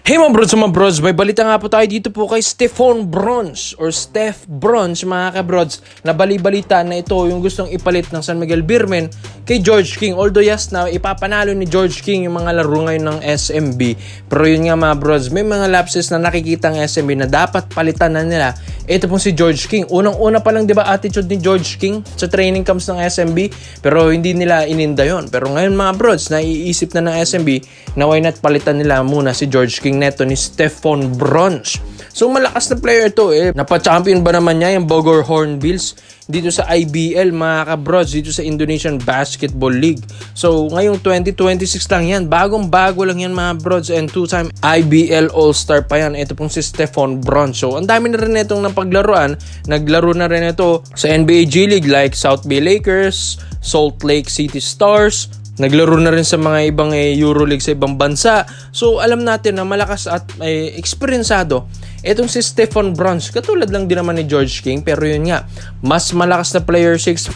Hey mga bros, may balita nga po tayo dito po kay Stephon Brunch or Steph Brunch mga kabrods, na bali-balita na ito yung gustong ipalit ng San Miguel Beermen kay George King. Although yes na ipapanalo ni George King yung mga laro ngayon ng SMB, pero yun nga mga bros, may mga lapses na nakikita ng SMB na dapat palitan na nila. Ito pong si George King. Unang-una pa lang, di ba, attitude ni George King sa training camps ng SMB, pero hindi nila ininda yon. Pero ngayon mga brods, naiisip na ng SMB na why not palitan nila muna si George King neto ni Stephon Brunch. So malakas na player to Napa-champion ba naman niya yung Bogor Hornbills dito sa IBL mga kabrods, dito sa Indonesian Basketball League. So ngayong 2026 lang yan, bagong-bago lang yan mga brods, and 2-time IBL All-Star pa yan. Ito pong si Stephon Brunch. So ang dami na rin itong napaglaruan. Naglaro na rin ito sa NBA G League like South Bay Lakers, Salt Lake City Stars. Naglaro na rin sa mga ibang Euroleague sa ibang bansa. So alam natin na malakas at eksperyensado etong si Stephon Brunch. Katulad lang din naman ni George King, pero yun nga, mas malakas na player, 6'5",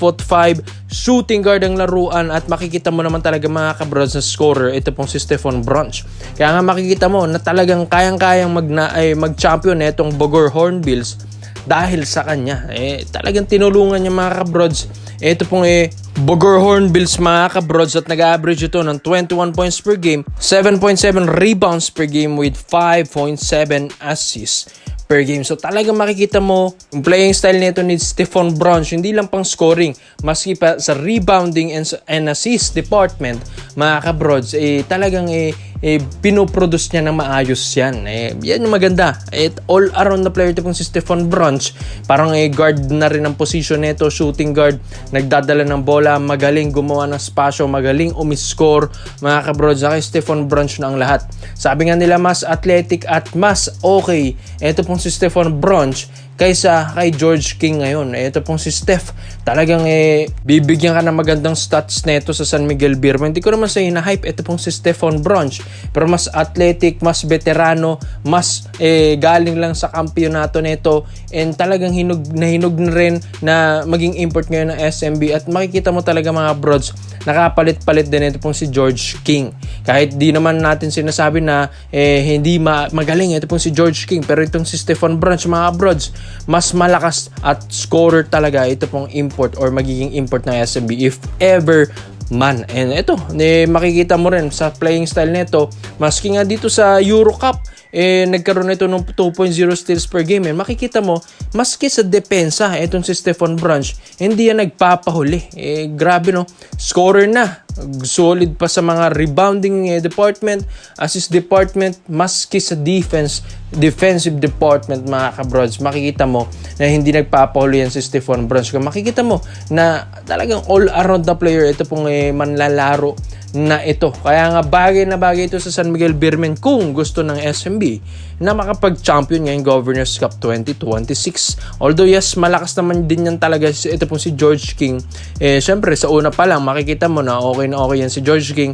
shooting guard ang laruan, at makikita mo naman talaga mga kabrods na scorer ito pong si Stephon Brunch. Kaya nga makikita mo na talagang kayang-kayang mag-champion etong Bogor Hornbills dahil sa kanya. Talagang tinulungan niya mga kabrods ito pong Bogor Hornbills mga kabrods, at nag-average ito ng 21 points per game, 7.7 rebounds per game with 5.7 assists per game. So talagang makikita mo yung playing style nito ni Stephon Brunch, hindi lang pang scoring, maski pa sa rebounding and assist department mga kabrods, talagang pinoproduce niya ng maayos yan. Yan yung maganda. All around na player ito pong si Stephon Brunch. Parang guard na rin ang position nito, shooting guard, nagdadala ng bola, magaling gumawa ng spasyo, magaling umiscore mga kabrods. Kay Stephon Brunch na ang lahat. Sabi nga nila mas athletic at mas okay ito pong si Stephon Brunch kaysa kay George King ngayon. Ito pong si Steph, talagang bibigyan ka ng magandang stats neto sa San Miguel Beermen. Hindi ko naman sa na-hype ito pong si Stephon Brunch, pero mas athletic, mas veterano, mas galing lang sa kampyonato neto, and talagang hinog na rin na maging import ngayon ng SMB. At makikita mo talaga mga brods, nakapalit-palit din ito pong si George King. Kahit di naman natin sinasabi na hindi magaling ito pong si George King, pero itong si Stephon Brunch mga brods, mas malakas at scorer talaga ito pong import or magiging import ng SMB if ever man. And ito, makikita mo rin sa playing style nito, maski nga dito sa Euro Cup, nagkaroon ito ng 2.0 steals per game. Makikita mo, maski sa depensa, itong si Stephon Brunch, hindi yan nagpapahuli. Grabe no, scorer na. Solid pa sa mga rebounding department, assist department, maski sa defensive department mga kabrods. Makikita mo na hindi nagpapahuli yan si Stephon Brunch. Makikita mo na talagang all-around na player ito pong manlalaro na ito. Kaya nga bagay na bagay ito sa San Miguel Beermen kung gusto ng SMB na makapag-champion ngayong Governors Cup 2026. Although yes, malakas naman din yan talaga ito pong si George King. Syempre sa una pa lang makikita mo na okay yan si George King.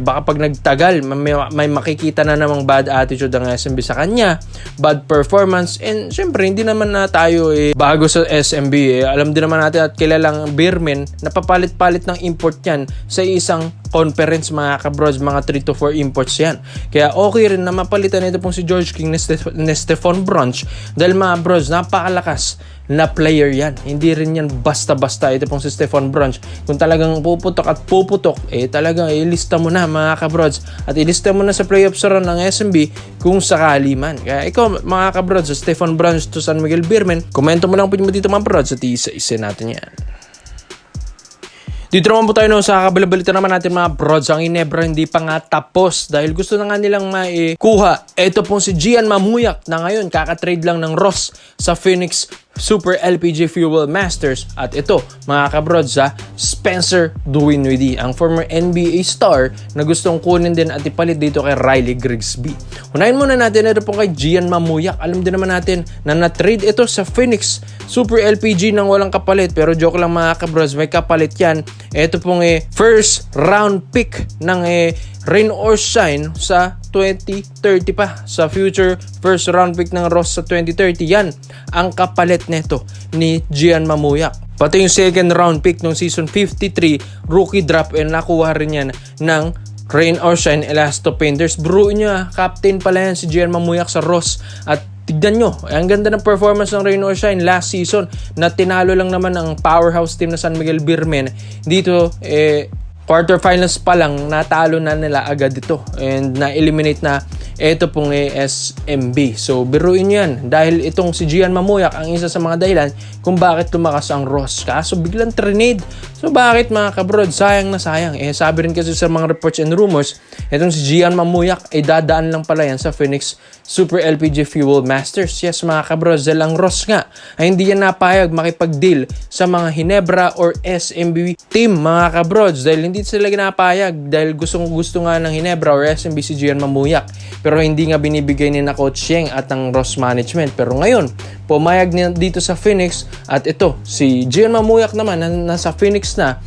Baka pag nagtagal may makikita na namang bad attitude ng SMB sa kanya, bad performance, and syempre hindi naman na tayo bago sa SMB. Alam din naman natin at kilalang Beermen na papalit-palit ng import yan sa isang conference mga kabrods, mga 3 to 4 imports yan. Kaya okay rin na mapalitan ito pong si George King ni Stephon Brunch dahil mga bros, napakalakas na player yan. Hindi rin yan basta-basta ito pong si Stephon Brunch. Kung talagang puputok, talagang ilista mo na mga kabrods, at ilista mo na sa playoffs run ng SMB kung sakali man. Kaya ikaw mga kabrods, sa Stephon Brunch to San Miguel Beermen, komento mo lang po dito mga kabrods at isa natin yan. Dito naman po tayo sa kabalabalita naman natin mga brods. Ang Ginebra hindi pa nga tapos dahil gusto na nga nilang maikuha. Ito pong si Gian Mamuyak na ngayon kakatrade lang ng Ross sa Phoenix Super LPG Fuel Masters. At ito mga kabrods, Spencer Dinwiddie, ang former NBA star na gustong kunin din at ipalit dito kay Riley Grigsby. Unahin muna natin ito po kay Gian Mamuyak. Alam din naman natin na na-trade ito sa Phoenix Super LPG ng walang kapalit, pero joke lang mga kabrods, may kapalit yan. Ito pong first round pick ng rain or shine sa 2030 pa. Sa future first round pick ng Ross sa 2030, yan ang kapalit neto ni Gian Mamuyak. Pati yung second round pick ng season 53 rookie draft, nakuha rin yan ng Rain or Shine Elasto Painters. Bro niya, captain pala yan si Gian Mamuyak sa Ross. At tignan nyo, ang ganda ng performance ng Rain or Shine last season na tinalo lang naman ang powerhouse team na San Miguel Beermen. Dito, quarterfinals pa lang, natalo na nila agad ito and na-eliminate na ito pong SMB. So, biruin yan. Dahil itong si Gian Mamuyak ang isa sa mga dahilan kung bakit lumakas ang Ross. Kaso biglang trinade. So, bakit mga kabrod? Sayang na sayang. Sabi rin kasi sa mga reports and rumors, itong si Gian Mamuyak ay dadaan lang pala yan sa Phoenix Super LPG Fuel Masters. Yes mga kabrod, dahil ang Ross nga ay hindi yan napayag makipag-deal sa mga Hinebra or SMB team mga kabrod. Dahil hindi sila ginapayag dahil gusto nga ng Hinebra or SMB si Gian Mamuyak. Pero hindi nga binibigay ni na Coach Yeng at ang Ross Management. Pero ngayon, pumayag niya dito sa Phoenix at ito, si Gian Mamuyak naman na nasa Phoenix na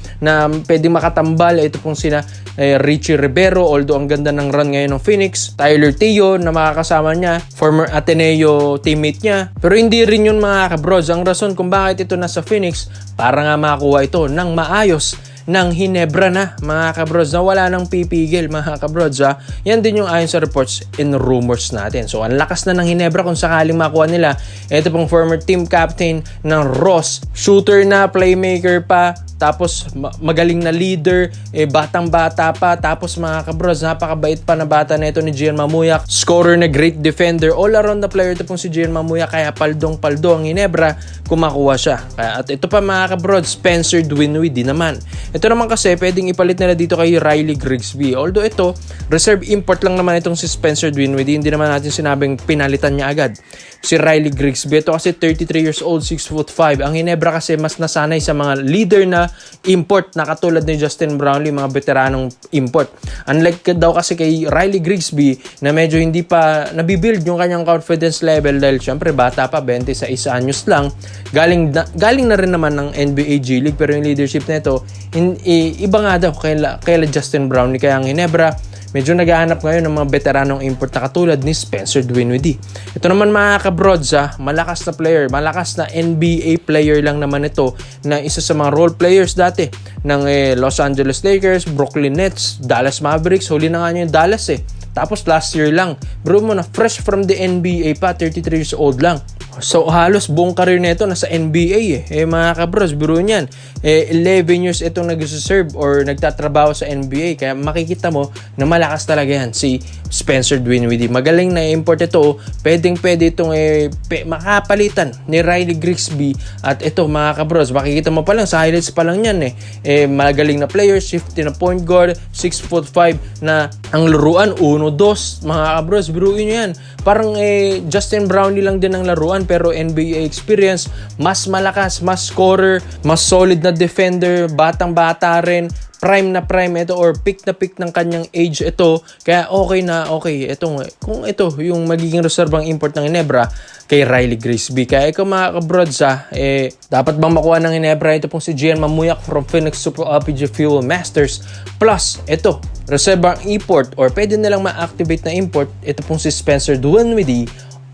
pwede makatambal. Ito pong sina Richie Rivero, although ang ganda ng run ngayon ng Phoenix. Tyler Teo na makakasama niya, former Ateneo teammate niya. Pero hindi rin yun mga kabrods. Ang rason kung bakit ito nasa Phoenix, para nga makakuha ito ng maayos ng Hinebra na mga kabrods na wala nang pipigil mga kabrods ha. Yan din yung ayon sa reports and rumors natin. So ang lakas na ng Hinebra kung sakaling makuha nila. Ito pong former team captain ng Ross, shooter na, playmaker pa, tapos magaling na leader, batang bata pa, tapos mga kabrods napakabait pa na bata na ito ni Gian Mamuyak, scorer na, great defender, all around the player ito pong si Gian Mamuyak, kaya paldong paldo ang Hinebra kumakuha siya. At ito pa mga kabrods, Spencer Dinwiddie naman. Ito naman kasi pwedeng ipalit nila dito kay Riley Grigsby. Although ito, reserve import lang naman itong si Spencer Dinwiddie. Hindi naman natin sinabing pinalitan niya agad si Riley Grigsby. Ito kasi 33 years old, 6'5". Ang Hinebra kasi mas nasanay sa mga leader na import na katulad ni Justin Brownlee, mga veteranong import. Unlike daw kasi kay Riley Grigsby na medyo hindi pa nabibuild yung kanyang confidence level dahil syempre bata pa, 26 anyos lang. Galing na rin naman ng NBA G League pero yung leadership nito iba nga daw kay Justin Brownlee. Kaya ang Hinebra medyo naghahanap ngayon ng mga veteranong import na katulad ni Spencer Dinwiddie. Ito naman mga kabrods malakas na player, malakas na NBA player lang naman ito na isa sa mga role players dati ng Los Angeles Lakers, Brooklyn Nets, Dallas Mavericks. Huli na nga niya yung Dallas Tapos last year lang, bro mo na fresh from the NBA pa, 33 years old lang. So halos buong career nito nasa NBA mga kabros, biro niyan. 11 years itong nag-serve or nagtatrabaho sa NBA. Kaya makikita mo na malakas talaga yan si Spencer Dinwiddie. Magaling na import ito. Pwede itong makapalitan ni Riley Grigsby. At ito mga kabros, makikita mo pa lang sa highlights pa lang yan magaling na player, shifty na point guard, 6'5" na ang laruan 1-2 mga kabros, biruin nyo yan. Parang Justin Brownlee lang din ang laruan pero NBA experience, mas malakas, mas scorer, mas solid na defender, batang-bata rin, prime na prime ito or pick na pick ng kanyang age ito. Kaya okay kung ito yung magiging reservang import ng Hinebra kay Riley Grigsby. Kaya ikaw mga kabrods dapat bang makuha ng Hinebra ito pong si Gian Mamuyak from Phoenix Super LPG Fuel Masters plus ito reservang import or pwede nilang ma-activate na import ito pong si Spencer Dinwiddie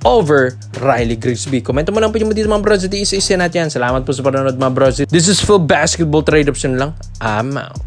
over Riley Grigsby. Komento mo lang po yung dito mga bros. Isa-isa natin yan. Salamat po sa panonood mga bros. This is full basketball trade option lang. I'm out.